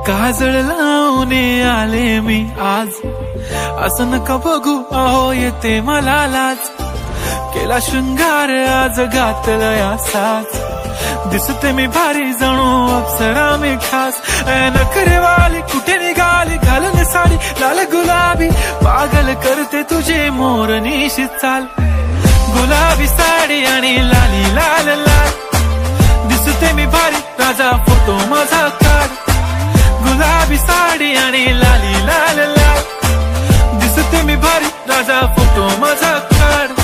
काजळ लावून आले मी आज, असं नका बघू अहो येते मला लाज. केला शृंगार आज घातला साज, दिसते मी भारी जणू अप्सरा मी खास. नखरेवाली कुठे निघाली घालून साडी लाल गुलाबी, पागल करते तुझे मोरनीशी चाल. गुलाबी साडी आणि लाली लाल लाल, दिसते मी भारी राजा फोटो माझा काढ. गुलाबी साडी आणि लाली लाल लाल, दिसते मी भारी राजा फोटो माझा काढ.